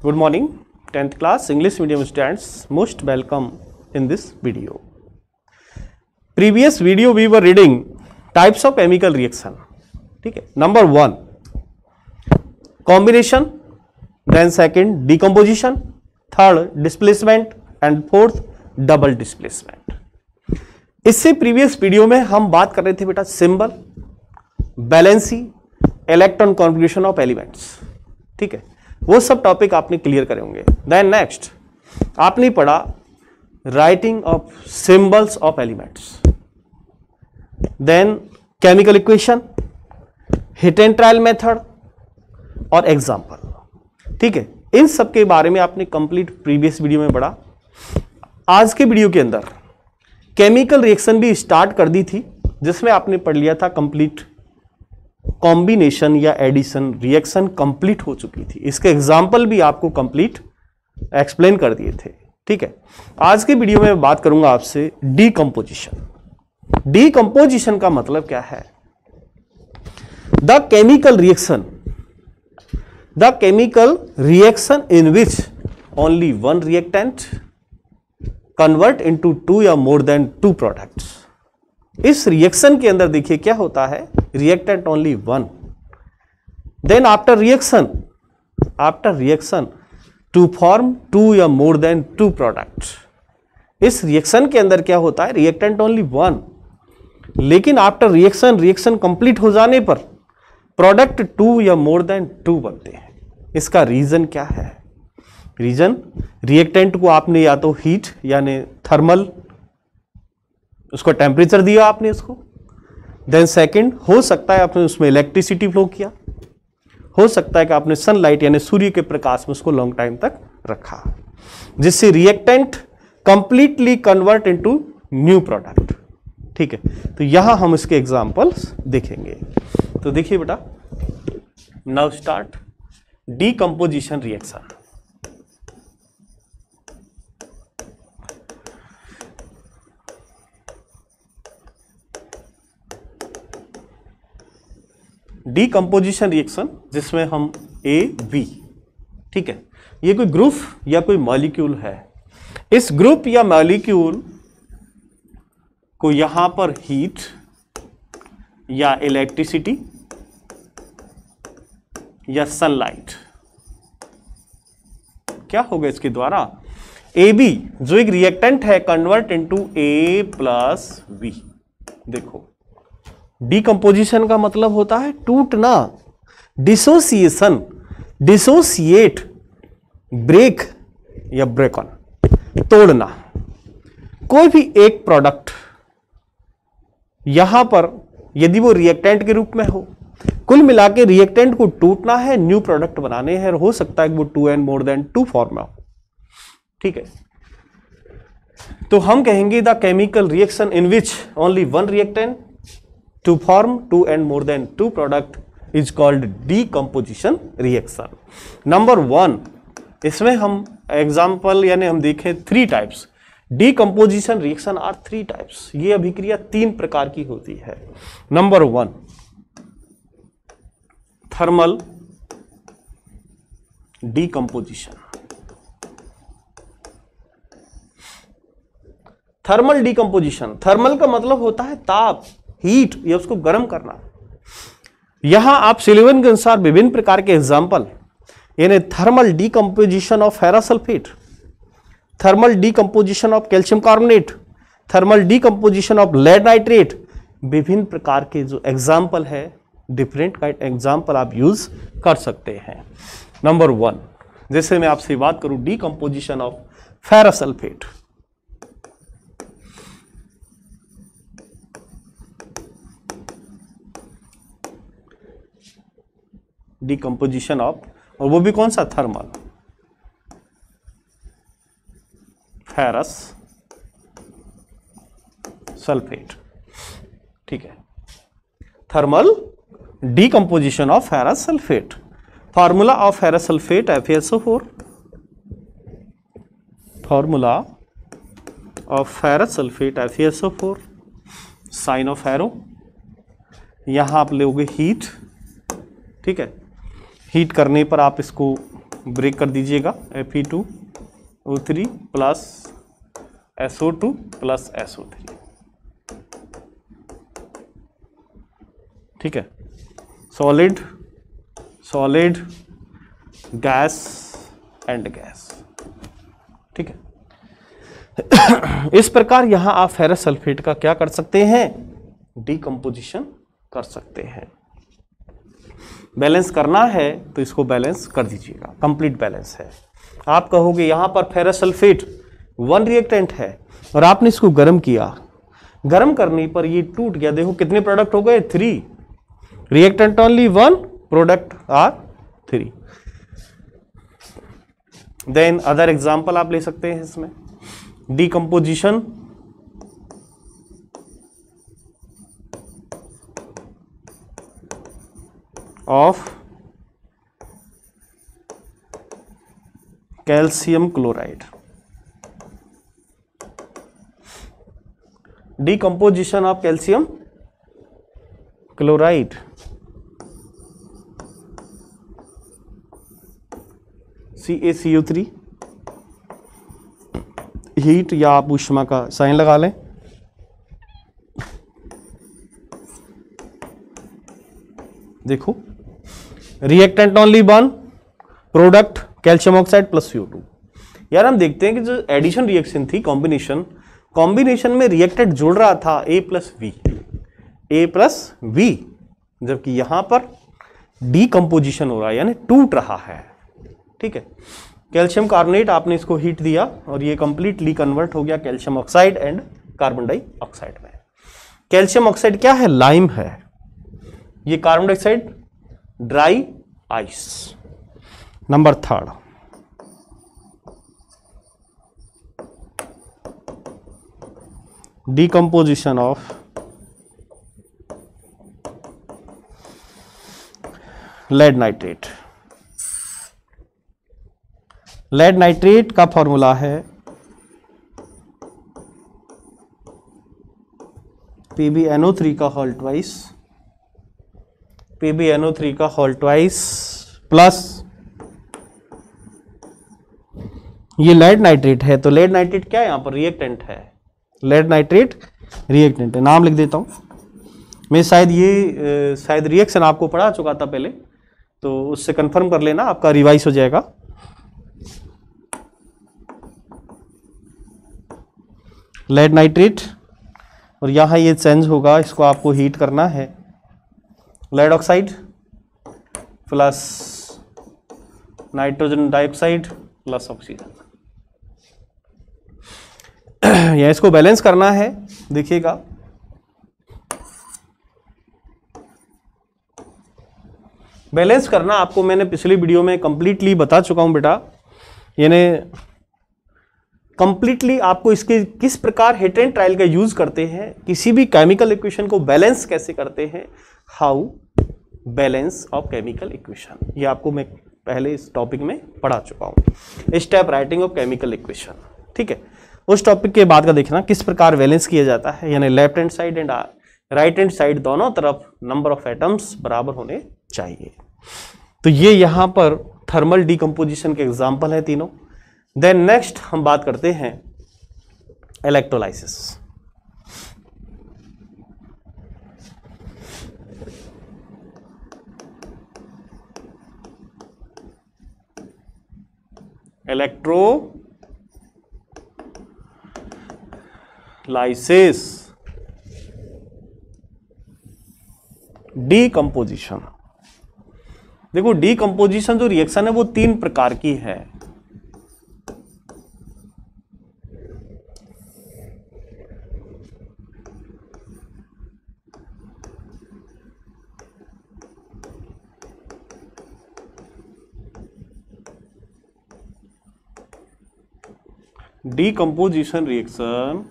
Good morning, 10th class English medium students. Most welcome in this video. Previous video we were reading types of chemical reaction. ठीक है. Number 1 combination, then second decomposition, third displacement and fourth double displacement. इससे previous video में हम बात कर रहे थे बेटा symbol, valency, electron configuration of elements. ठीक है, वो सब टॉपिक आपने क्लियर करे होंगे. देन नेक्स्ट आपने पढ़ा writing of symbols of elements, then chemical equation, hit and trial method और एग्जाम्पल. ठीक है, इन सब के बारे में आपने कंप्लीट प्रीवियस वीडियो में पढ़ा. आज के वीडियो के अंदर केमिकल रिएक्शन भी स्टार्ट कर दी थी, जिसमें आपने पढ़ लिया था कंप्लीट कॉम्बिनेशन या एडिशन रिएक्शन कंप्लीट हो चुकी थी. इसके एग्जाम्पल भी आपको कंप्लीट एक्सप्लेन कर दिए थे. ठीक है, आज के वीडियो में बात करूंगा आपसे डीकंपोजिशन. डीकंपोजिशन का मतलब क्या है? The chemical reaction in which only one reactant convert into two या मोर देन टू प्रोडक्ट्स. इस रिएक्शन के अंदर देखिए क्या होता है, reactant only one, then after reaction to form two या मोर देन टू प्रोडक्ट्स. इस रिएक्शन के अंदर क्या होता है, रिएक्टेंट ओनली वन, लेकिन आफ्टर रिएक्शन कंप्लीट हो जाने पर प्रोडक्ट टू या मोर देन टू बनते हैं. इसका रीजन क्या है? रीजन, रिएक्टेंट को आपने या तो हीट यानी थर्मल उसको टेम्परेचर दिया आपने उसको, देन सेकंड हो सकता है आपने उसमें इलेक्ट्रिसिटी फ्लो किया, हो सकता है कि आपने सनलाइट यानी सूर्य के प्रकाश में उसको लॉन्ग टाइम तक रखा, जिससे reactant completely convert into new product. ठीक है, तो यहां हम इसके एग्जांपल्स देखेंगे. तो देखिए बेटा, now start decomposition reaction. Decomposition reaction जिसमें हम ए बी, ठीक है, ये कोई ग्रुप या कोई मॉलिक्यूल है. इस ग्रुप या मॉलिक्यूल को यहां पर हीट या इलेक्ट्रिसिटी या सनलाइट क्या होगा इसके द्वारा, ए बी जो एक रिएक्टेंट है कन्वर्ट इनटू ए प्लस बी. देखो, डीकंपोजिशन का मतलब होता है टूटना, डिसोसिएशन, डिसोसिएट, ब्रेक या ब्रेक ऑन, तोड़ना. कोई भी एक प्रोडक्ट यहां पर यदि वो रिएक्टेंट के रूप में हो, कुल मिला के रिएक्टेंट को टूटना है, न्यू प्रोडक्ट बनाने हैं, हो सकता है कि वो two and more than to form में हो. ठीक है, तो हम कहेंगे the chemical reaction in which only one reactant to form two and more than two product is called decomposition reaction. Number 1, इसमें हम एग्जाम्पल यानी हम देखें 3 types. Decomposition reaction are 3 types. ये अभिक्रिया 3 प्रकार की होती है. Number 1 thermal decomposition. Thermal decomposition, thermal का मतलब होता है ताप, हीट या उसको गर्म करना. यहां आप सिलिवन के अनुसार विभिन्न प्रकार के एग्जाम्पल यानी thermal decomposition of ferrous sulphate, thermal decomposition of calcium carbonate, thermal decomposition of lead nitrate, विभिन्न प्रकार के जो एग्जाम्पल है, डिफरेंट काइंड एग्जाम्पल आप यूज कर सकते हैं. नंबर 1, जैसे मैं आपसे बात करूं decomposition of ferrous sulphate. Decomposition of, और वो भी कौन सा, थर्मल फेरस सल्फेट. ठीक है, thermal decomposition of ferrous sulphate. Formula of ferrous sulphate FeSO4. Formula of ferrous sulphate FeSO4, sign of arrow, यहां आप लोगे हीट. ठीक है, हीट करने पर आप इसको ब्रेक कर दीजिएगा, Fe2O3 plus SO2 plus SO3, ठीक है। Solid solid gas and gas, ठीक है। इस प्रकार यहां आप फेरस सल्फेट का क्या कर सकते हैं, डीकंपोजिशन कर सकते हैं। बैलेंस करना है तो इसको बैलेंस कर दीजिएगा, कंप्लीट बैलेंस है। आप कहोगे यहां पर फेरस सल्फेट 1 रिएक्टेंट है और आपने इसको गर्म किया, गर्म करने पर ये टूट गया, देखो कितने प्रोडक्ट हो गए, 3 reactant only 1 product are 3। Then other example आप ले सकते हैं इसमें, decomposition of calcium chloride, decomposition of calcium chloride, CaCO3, heat या आप ऊष्मा का साइन लगा लें, देखो reactant only 1 product calcium oxide plus CO2। यार हम देखते हैं कि जो एडिशन रिएक्शन थी, कॉम्बिनेशन में रिएक्टेंट जुड़ रहा था A प्लस V, जबकि यहां पर डीकंपोजिशन हो रहा है यानी टूट रहा है, ठीक है। कैल्शियम कार्बोनेट आपने इसको हीट दिया और ये कंप्लीटली कन्वर्ट हो गया calcium oxide and carbon dioxide में। कैल्शियम ऑक्साइड क्या है, लाइम है, ये carbon dioxide dry ice. Number 3, decomposition of lead nitrate. Lead nitrate का फॉर्मूला है PbNO3 का होल ट्वाइस, PbNO3 का होल ट्वाइस प्लस ये लेड नाइट्रेट है, तो लेड नाइट्रेट क्या है, यहां पर रिएक्टेंट है, लेड नाइट्रेट रिएक्टेंट है। नाम लिख देता हूं मैं, शायद रिएक्शन आपको पढ़ा चुका था पहले, तो उससे कंफर्म कर लेना, आपका रिवाइज हो जाएगा। लेड नाइट्रेट और यहां ये चेंज होगा, इसको आपको हीट करना है, lead oxide plus nitrogen dioxide plus oxygen, या इसको बैलेंस करना है। देखिएगा बैलेंस करना आपको मैंने पिछली वीडियो में कंप्लीटली बता चुका हूं बेटा, यानी कंप्लीटली आपको इसके किस प्रकार हेटेन ट्रायल का यूज करते हैं, किसी भी केमिकल इक्वेशन को बैलेंस कैसे करते हैं, how balance of chemical equation, ये आपको मैं पहले इस टॉपिक में पढ़ा चुका हूं, step writing of chemical equation, ठीक है। उस टॉपिक के बाद का देखना किस प्रकार बैलेंस किया जाता है, यानी left hand side and right hand side दोनों तरफ नंबर ऑफ एटम्स बराबर होने चाहिए। तो ये यहां पर थर्मल डीकंपोजिशन के एग्जाम्पल है तीनों। देन नेक्स्ट हम बात करते हैं इलेक्ट्रोलाइसिस। Electrolysis decomposition. देखो डीकंपोजिशन जो रिएक्शन है वो 3 प्रकार की है। डीकंपोजिशन रिएक्शन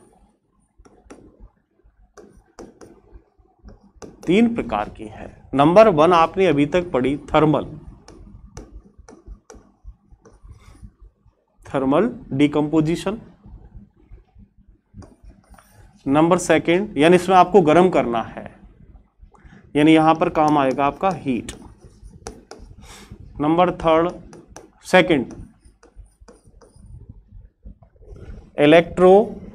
3 प्रकार की है। नंबर 1 आपने अभी तक पढ़ी थर्मल डीकंपोजिशन। नंबर 2 यानी इसमें आपको गर्म करना है, यानी यहां पर काम आएगा आपका heat. Number 3 second electrolysis,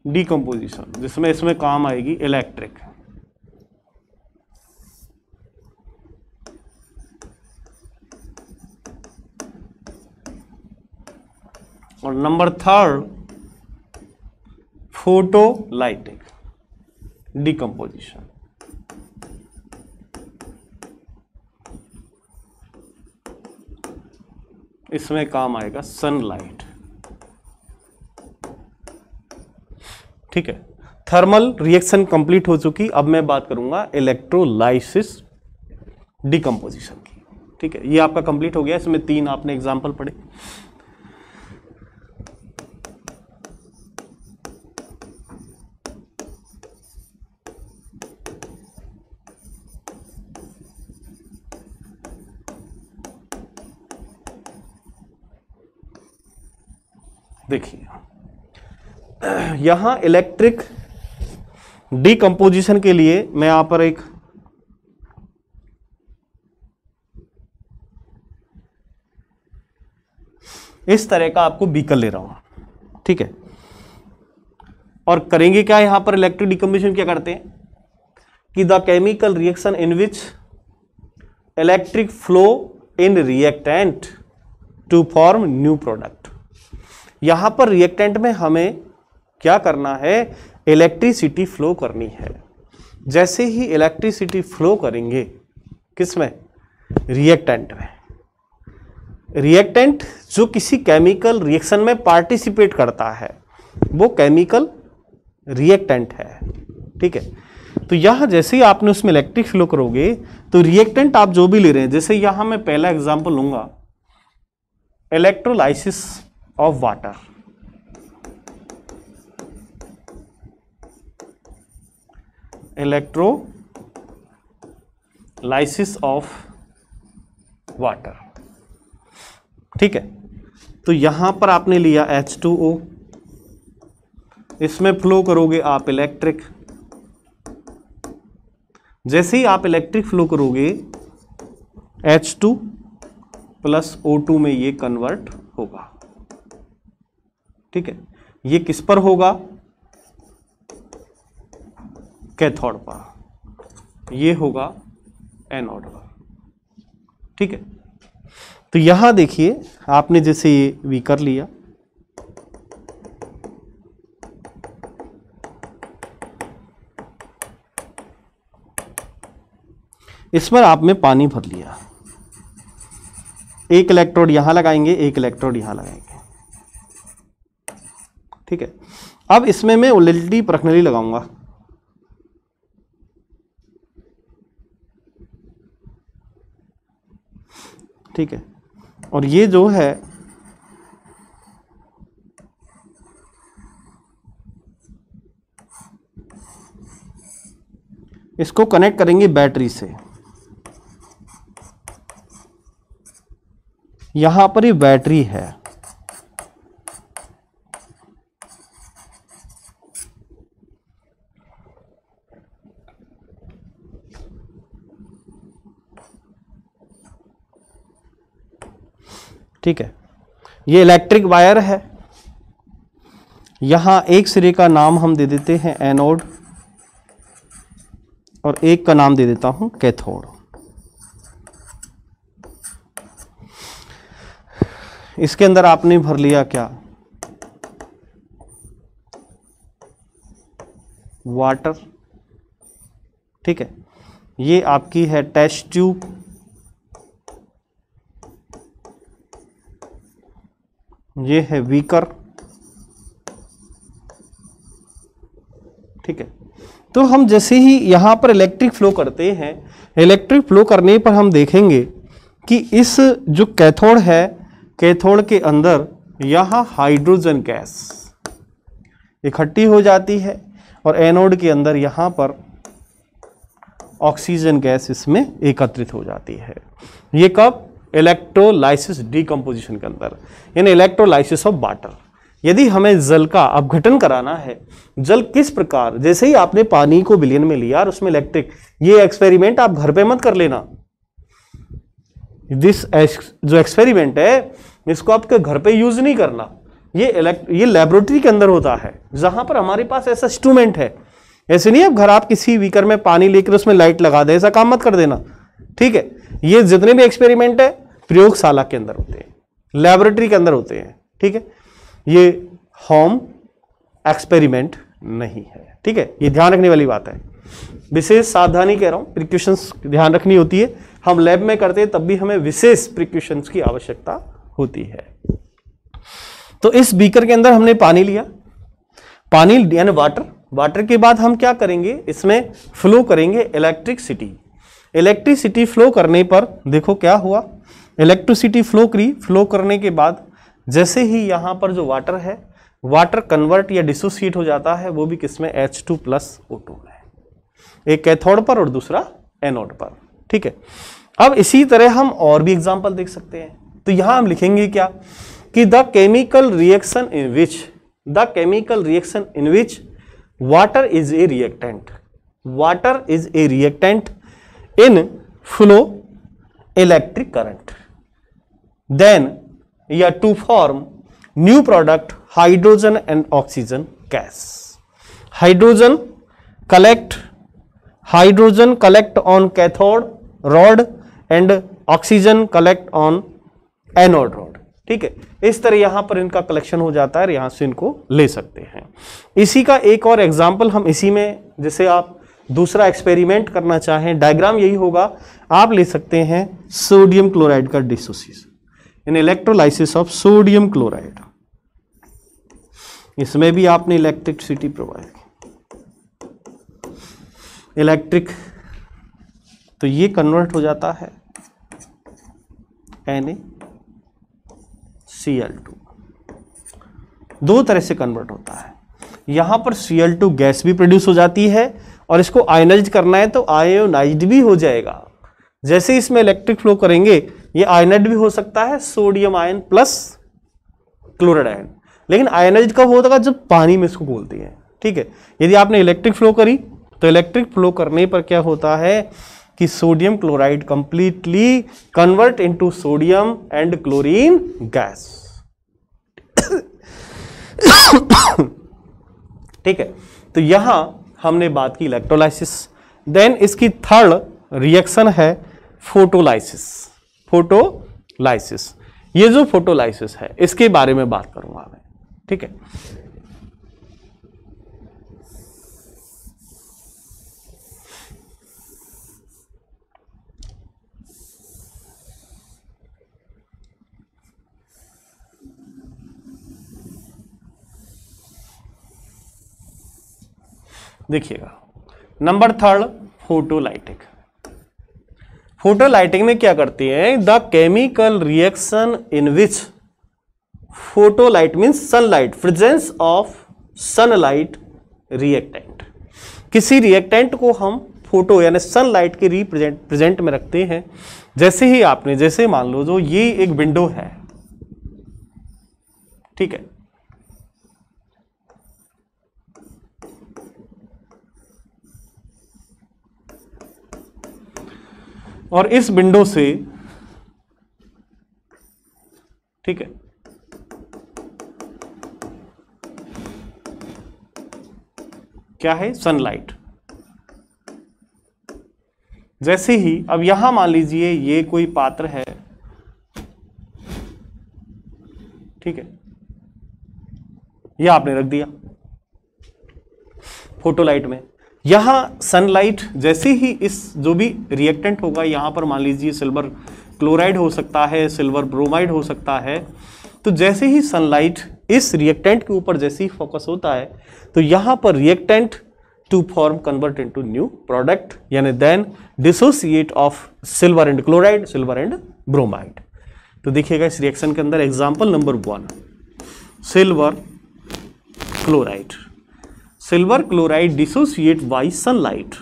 decomposition, जिसमें इसमें काम आएगी इलेक्ट्रिक। और नंबर थर्ड फोटोलाइटिक डीकंपोजिशन। इसमें काम आएगा सनलाइट। ठीक है, थर्मल रिएक्शन कंप्लीट हो चुकी। अब मैं बात करूंगा इलेक्ट्रोलाइसिस डीकंपोजिशन की। ठीक है, ये आपका कंप्लीट हो गया। इसमें 3 आपने एग्जांपल पढ़े। देखिए यहां इलेक्ट्रिक डीकंपोजिशन के लिए मैं यहां पर एक इस तरह का आपको बीकर ले रहा हूं। ठीक है, और करेंगे क्या यहां पर इलेक्ट्रिक डीकंपोजिशन क्या करते हैं कि the chemical reaction in which electric flow in reactant to form new product. यहां पर रिएक्टेंट में हमें क्या करना है, इलेक्ट्रिसिटी फ्लो करनी है। जैसे ही इलेक्ट्रिसिटी फ्लो करेंगे किसमें, रिएक्टेंट में। रिएक्टेंट जो किसी केमिकल रिएक्शन में पार्टिसिपेट करता है वो केमिकल रिएक्टेंट है। ठीक है, तो यहां जैसे ही आपने उसमें इलेक्ट्रिक फ्लो करोगे तो रिएक्टेंट आप जो भी ले रहे हैं, जैसे यहां मैं पहला एग्जांपल लूंगा electrolysis of water. Electrolysis of water. ठीक है, तो यहां पर आपने लिया H2O, इसमें फ्लो करोगे आप इलेक्ट्रिक। जैसे ही आप इलेक्ट्रिक फ्लो करोगे H2 प्लस O2 में ये कन्वर्ट होगा। ठीक है, ये किस पर होगा, कैथोड पर, ये होगा एनोड पर। ठीक है, तो यहां देखिए आपने जैसे ये भी कर लिया, इस पर आप में पानी भर लिया। एक इलेक्ट्रोड यहां लगाएंगे, एक इलेक्ट्रोड यहां लगाएंगे। ठीक है, अब इसमें मैं ओलेलिटी परखनली लगाऊंगा। ठीक है, और ये जो है इसको कनेक्ट करेंगे बैटरी से। यहां पर ये बैटरी है। ठीक है, ये इलेक्ट्रिक वायर है। यहां एक सिरे का नाम हम दे देते हैं एनोड और एक का नाम दे देता हूं कैथोड। इसके अंदर आपने भर लिया क्या, वाटर। ठीक है, ये आपकी है टेस्ट ट्यूब। ये है बीकर। ठीक है, तो हम जैसे ही यहां पर इलेक्ट्रिक फ्लो करते हैं, इलेक्ट्रिक फ्लो करने पर हम देखेंगे कि इस जो कैथोड है, कैथोड के अंदर यहां हाइड्रोजन गैस इकट्ठी हो जाती है और एनोड के अंदर यहां पर ऑक्सीजन गैस इसमें एकत्रित हो जाती है। ये कब, इलेक्ट्रोलाइसिस डीकंपोजिशन के अंदर, यानी इलेक्ट्रोलाइसिस ऑफ वाटर। यदि हमें जल का अपघटन कराना है, जल किस प्रकार, जैसे ही आपने पानी को विलयन में लिया और उसमें इलेक्ट्रिक, ये एक्सपेरिमेंट आप घर पे मत कर लेना। जो एक्सपेरिमेंट है इसको आपके घर पे यूज नहीं करना, ये लेबोरेटरी के अंदर होता है जहां पर हमारे पास ऐसा इंस्ट्रूमेंट है। ऐसे नहीं अब घर आप किसी बीकर में पानी लेकर उसमें लाइट लगा दे, ऐसा काम मत कर देना, ठीक है। ये जितने भी एक्सपेरिमेंट है प्रयोगशाला के अंदर होते हैं, लेबोरेटरी के अंदर होते हैं, ठीक है। ये होम एक्सपेरिमेंट नहीं है, ठीक है। ये ध्यान रखने वाली बात है, विशेष सावधानी कह रहा हूं, प्रिकॉशंस ध्यान रखनी होती है। हम लैब में करते हैं तब भी हमें विशेष प्रिकॉशंस की आवश्यकता होती है। तो इस बीकर के अंदर हमने पानी लिया, पानी यानी वाटर के बाद हम क्या करेंगे, इसमें फ्लो करेंगे इलेक्ट्रिसिटी। इलेक्ट्रिसिटी फ्लो करने पर देखो क्या हुआ, इलेक्ट्रिसिटी फ्लो करने के बाद जैसे ही यहां पर जो वाटर है, वाटर कन्वर्ट या डिसोसिएट हो जाता है, वो भी किसमें, H2+O2 में, एक कैथोड पर और दूसरा एनोड पर, ठीक है। अब इसी तरह हम और भी एग्जांपल देख सकते हैं। तो यहां हम लिखेंगे क्या कि the chemical reaction in which water is a reactant in flow electric current, then या to form new product hydrogen and oxygen gas. Hydrogen collect on cathode rod and oxygen collect on anode rod, ठीक है। इस तरह यहां पर इनका collection हो जाता है, यहां से इनको ले सकते हैं। इसी का एक और एग्जांपल हम इसी में, जैसे आप दूसरा एक्सपेरिमेंट करना चाहें, डायग्राम यही होगा, आप ले सकते हैं सोडियम क्लोराइड का dissociation, in electrolysis of sodium chloride. इसमें भी आपने इलेक्ट्रिसिटी प्रोवाइड, इलेक्ट्रिक, तो ये कन्वर्ट हो जाता है NaCl2, दो तरह से कन्वर्ट होता है। यहां पर Cl2 गैस भी प्रोड्यूस हो जाती है और इसको आयनाइज करना है तो आयोनाइज्ड भी हो जाएगा। जैसे इसमें इलेक्ट्रिक फ्लो करेंगे ये आयनाइज्ड भी हो सकता है, sodium ion plus chloride ion, लेकिन आयनाइज्ड कब होता है, जब पानी में इसको घोलते हैं, ठीक है। यदि आपने इलेक्ट्रिक फ्लो करी तो इलेक्ट्रिक फ्लो करने पर क्या होता है कि sodium chloride completely convert into sodium and chlorine gas, ठीक है। तो यहां हमने बात की इलेक्ट्रोलाइसिस। देन इसकी थर्ड रिएक्शन है फोटोलाइसिस। ये जो फोटोलाइसिस है इसके बारे में बात करूंगा मैं, ठीक है। देखिएगा नंबर थर्ड, फोटोलाइटिंग में क्या करते हैं, the chemical reaction in which photo light means sunlight, presence of sunlight reactant. किसी रिएक्टेंट को हम फोटो यानी सनलाइट के रिप्रेजेंट में रखते हैं। जैसे ही आपने, जैसे मान लो जो ये एक विंडो है, ठीक है, और इस विंडो से, ठीक है, क्या है, सनलाइट। जैसे ही अब यहां मान लीजिए ये कोई पात्र है, ठीक है, ये आपने रख दिया फोटोलाइट में। यहां सनलाइट जैसे ही इस जो भी रिएक्टेंट होगा, यहां पर मान लीजिए सिल्वर क्लोराइड हो सकता है, सिल्वर ब्रोमाइड हो सकता है, तो जैसे ही सनलाइट इस रिएक्टेंट के ऊपर जैसे ही फोकस होता है तो यहां पर reactant to form convert into new product, यानी then dissociate of silver and chloride, silver and bromide. तो देखिएगा इस रिएक्शन के अंदर example number 1, silver chloride. Silver chloride dissociate by sunlight.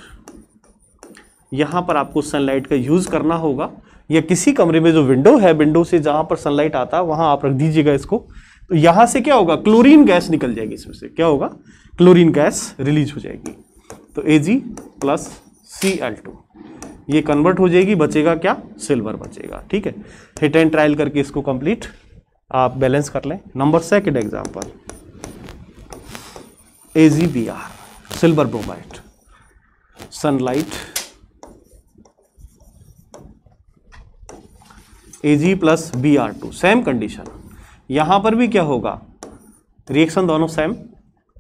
यहां पर आपको सनलाइट का यूज करना होगा, या किसी कमरे में जो विंडो है, विंडो से जहां पर सनलाइट आता है वहां आप रख दीजिएगा इसको। तो यहां से क्या होगा, क्लोरीन गैस निकल जाएगी, इसमें से क्या होगा, क्लोरीन गैस रिलीज हो जाएगी। तो Ag प्लस Cl2 ये कन्वर्ट हो जाएगी, बचेगा क्या, सिल्वर बचेगा। ठीक है, हिट एंड ट्रायल करके इसको कंप्लीट आप बैलेंस कर लें। Number second example, AgBr silver bromide, sunlight Ag plus Br2, same condition, यहां पर भी क्या होगा, रिएक्शन दोनों सेम।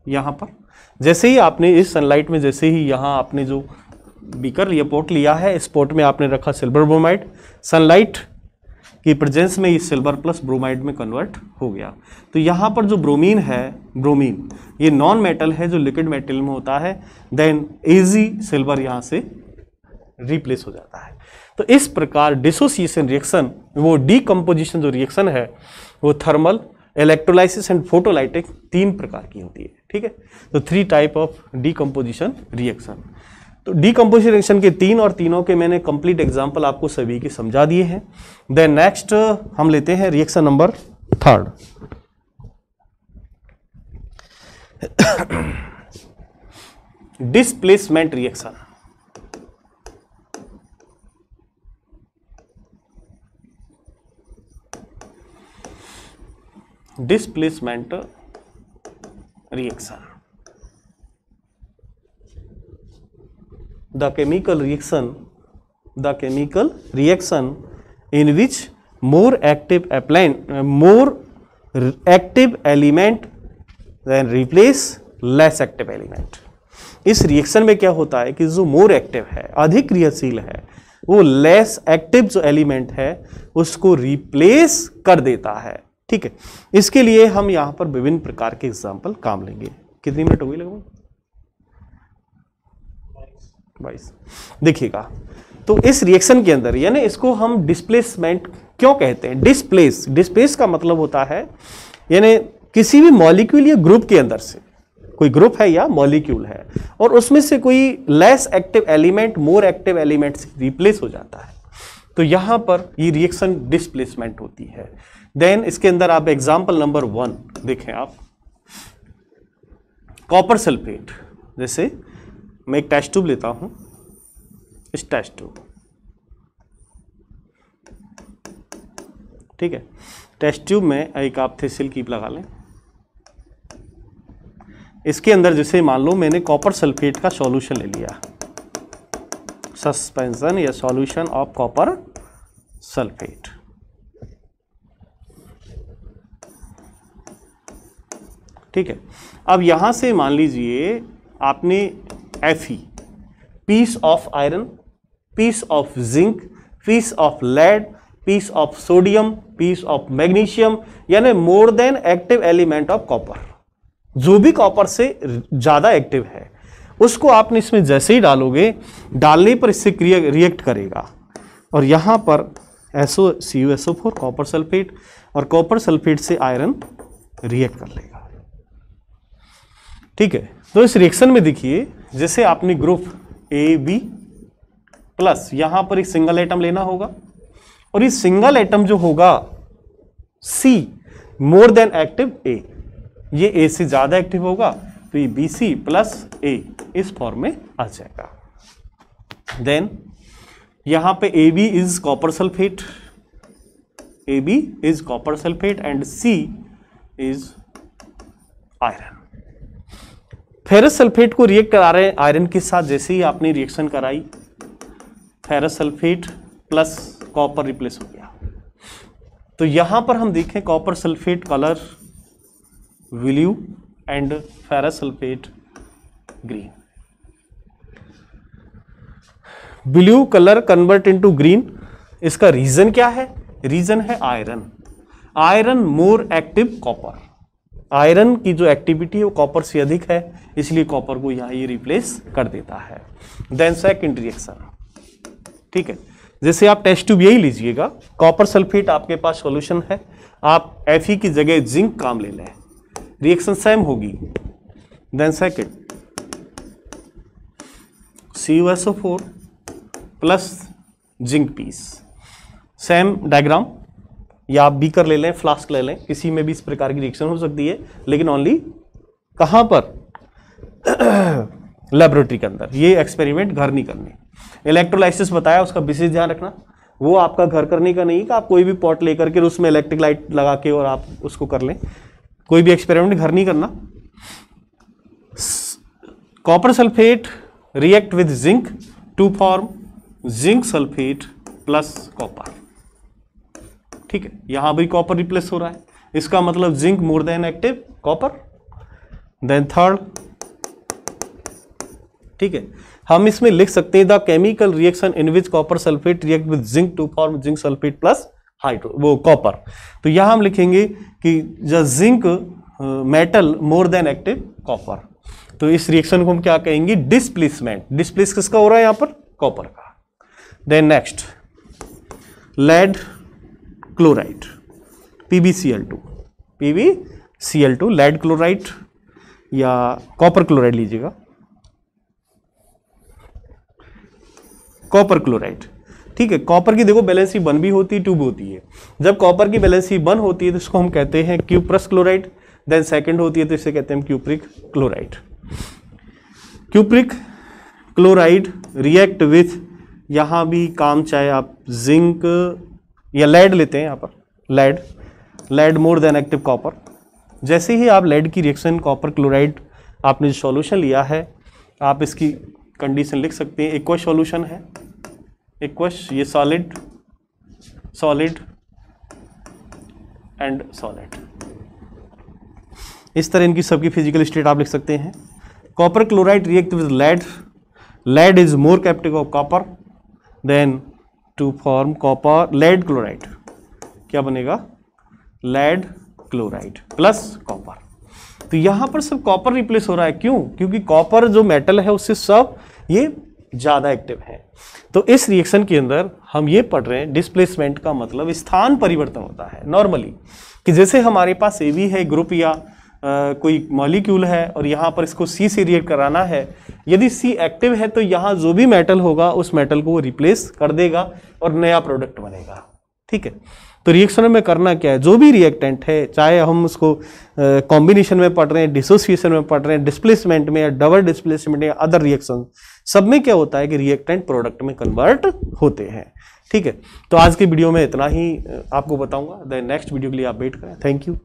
यहां पर जैसे ही आपने इस सनलाइट में, जैसे ही यहां आपने जो बीकर या पोट लिया है, इस पोट में आपने रखा सिल्वर ब्रोमाइड, सनलाइट की प्रेजेंस में ये सिल्वर प्लस ब्रोमाइड में कन्वर्ट हो गया। तो यहाँ पर जो ब्रोमीन है, ब्रोमीन ये नॉन मेटल है जो लिक्विड मेटल में होता है, देन Ag सिल्वर यहाँ से रिप्लेस हो जाता है। तो इस प्रकार डिसोसिएशन रिएक्शन, वो डीकम्पोजिशन जो रिएक्शन है वो थर्मल, इलेक्ट्रोलाइसिस एंड फोटोलाइटिक 3 प्रकार की होती है। ठीक है, तो 3 टाइप ऑफ डीकम्पोजिशन रिएक्शन। तो डीकम्पोजिशन रिएक्शन के 3 और तीनों के मैंने कंप्लीट एग्जांपल आपको सभी के समझा दिए हैं। देन नेक्स्ट हम लेते हैं reaction number 3, displacement reaction. Displacement reaction, the chemical reaction in which more active element than replace less active element। इस रिएक्शन में क्या होता है कि जो मोर एक्टिव है, अधिक क्रियाशील है, वो लेस एक्टिव जो एलिमेंट है उसको रिप्लेस कर देता है। ठीक है, इसके लिए हम यहां पर विभिन्न प्रकार के एग्जाम्पल काम लेंगे। कितनी मिनट हो गई लगभग, 22। देखिएगा, तो इस रिएक्शन के अंदर, यानी इसको हम डिस्प्लेसमेंट क्यों कहते हैं, डिस्प्लेस का मतलब होता है यानी किसी भी मॉलिक्यूल या ग्रुप के अंदर से, कोई ग्रुप है या मॉलिक्यूल है और उसमें से कोई less active element more active element से रिप्लेस हो जाता है, तो यहां पर ये रिएक्शन डिस्प्लेसमेंट होती है। देन इसके अंदर आप एग्जांपल नंबर 1 देखें आप, कॉपर सल्फेट। जैसे मैं एक टेस्ट ट्यूब लेता हूं, इस टेस्ट ट्यूब, ठीक है, टेस्ट ट्यूब में एक आप थ्रेसिल कीप लगा लें। इसके अंदर जैसे मान लो मैंने कॉपर सल्फेट का सॉल्यूशन ले लिया, सस्पेंशन या सॉल्यूशन ऑफ कॉपर सल्फेट। ठीक है, अब यहां से मान लीजिए आपने Fe, piece of iron, piece of zinc, piece of lead, piece of sodium, piece of magnesium, यानी more than active element of copper, जो भी कॉपर से ज्यादा एक्टिव है उसको आपने इसमें जैसे ही डालोगे, डालने पर इससे रिएक्ट करेगा और यहां पर CuSO4 कॉपर सल्फेट और कॉपर सल्फेट से आयरन रिएक्ट कर लेगा। ठीक है, तो इस रिएक्शन में देखिए जैसे आपने ग्रुप AB प्लस यहां पर एक सिंगल एटम लेना होगा और इस सिंगल एटम जो होगा C more than active A, ये A से ज्यादा एक्टिव होगा तो ये BC प्लस A इस फॉर्म में आ जाएगा। देन यहां पे AB is copper sulphate, AB is copper sulphate and C is iron. Ferrous sulphate को रिएक्ट करा रहे हैं आयरन के साथ, जैसे ही आपने रिएक्शन कराई ferrous sulphate plus copper replace हो गया। तो यहां पर हम देखें copper sulphate colour blue and ferrous sulphate green. Blue colour convert into green, इसका रीजन क्या है, रीजन है iron. Iron more active copper, iron की जो एक्टिविटी है वो कॉपर से अधिक है, इसलिए कॉपर को यहां ये रिप्लेस कर देता है। देन सेकंड रिएक्शन, ठीक है, जैसे आप टेस्ट ट्यूब यही लीजिएगा, कॉपर सल्फेट आपके पास सॉल्यूशन है, आप Fe की जगह जिंक काम ले लें, रिएक्शन सेम होगी। Then second CuSO4 plus zinc piece, same diagram, या आप बीकर ले लें, फ्लास्क ले लें, किसी में भी इस प्रकार की रिएक्शन हो सकती है, लेकिन ओनली कहां पर? लेबोरेटरी के अंदर। ये एक्सपेरिमेंट घर नहीं करने। इलेक्ट्रोलाइसिस बताया, उसका विशेष ध्यान रखना, वो आपका घर करने का नहीं कि आप कोई भी पॉट लेकर के उसमें इलेक्ट्रिक लाइट लगा के और आप उसको कर लें। कोई भी एक्सपेरिमेंट घर नहीं करना। Copper sulphate react with zinc to form zinc sulphate plus copper. ठीक है, यहां भी कॉपर रिप्लेस हो रहा है, इसका मतलब zinc more than active copper. Then third, ठीक है, हम इसमें लिख सकते हैं the chemical reaction in which copper sulphate react with zinc to form zinc sulphate plus hydro वो कॉपर। तो यहां हम लिखेंगे कि the zinc metal more than active copper. तो इस रिएक्शन को हम क्या कहेंगे? डिस्प्लेसमेंट। डिस्प्लेस किसका हो रहा है यहां पर? कॉपर का। Then next, lead chloride PbCl2, PbCl2 lead chloride या कॉपर क्लोराइड लीजिएगा, कॉपर क्लोराइड। ठीक है, कॉपर की देखो वैलेंसी 1 भी होती है, 2 भी होती है। जब कॉपर की वैलेंसी 1 होती है तो इसको हम कहते हैं क्यूप्रस क्लोराइड। देन सेकंड होती है तो इसे कहते हैं cupric chloride. Cupric chloride react with, यहां भी काम चाहे आप जिंक या लेड लेते हैं, यहां पर lead more than active copper. जैसे ही आप लेड की रिएक्शन कॉपर क्लोराइड आपने जो सॉल्यूशन लिया है, आप इसकी कंडीशन लिख सकते हैं। एक्वस सॉल्यूशन है, एक्वस, ये सॉलिड एंड सॉलिड, इस तरह इनकी सबकी फिजिकल स्टेट आप लिख सकते हैं। Copper chloride react with lead is more captive of copper, then to form copper lead chloride, क्या बनेगा? Lead chloride plus copper. तो यहां पर सब कॉपर रिप्लेस हो रहा है, क्यों? क्योंकि कॉपर जो मेटल है उससे सब ये ज्यादा एक्टिव है। तो इस रिएक्शन के अंदर हम ये पढ़ रहे हैं डिस्प्लेसमेंट का मतलब स्थान परिवर्तन होता है नॉर्मली, कि जैसे हमारे पास AB है ग्रुप या कोई मॉलिक्यूल है और यहाँ पर इसको C से रिएक्ट कराना है। यदि C एक्टिव है तो यहाँ जो भी मेटल होगा उस मेटल को वो रिप्लेस कर देगा और नया प्रोडक्ट बनेगा। ठीक है, तो रिएक्शन में करना क्या है? जो भी रिएक्टेंट है, चाहे हम उसको कॉम्बिनेशन में पढ़ रहे हैं, डिसोसिएशन में पढ़ रहे हैं, डिस्प्लेसमेंट में या डबल डिस्प्लेसमेंट या अदर रिएक्शन, सब में क्या होता है कि रिएक्टेंट प्रोडक्ट में कन्वर्ट होते हैं। ठीक है, तो आज के वीडियो में इतना ही आपको बताऊंगा। नेक्स्ट वीडियो के लिए आप वेट करें। Thank you.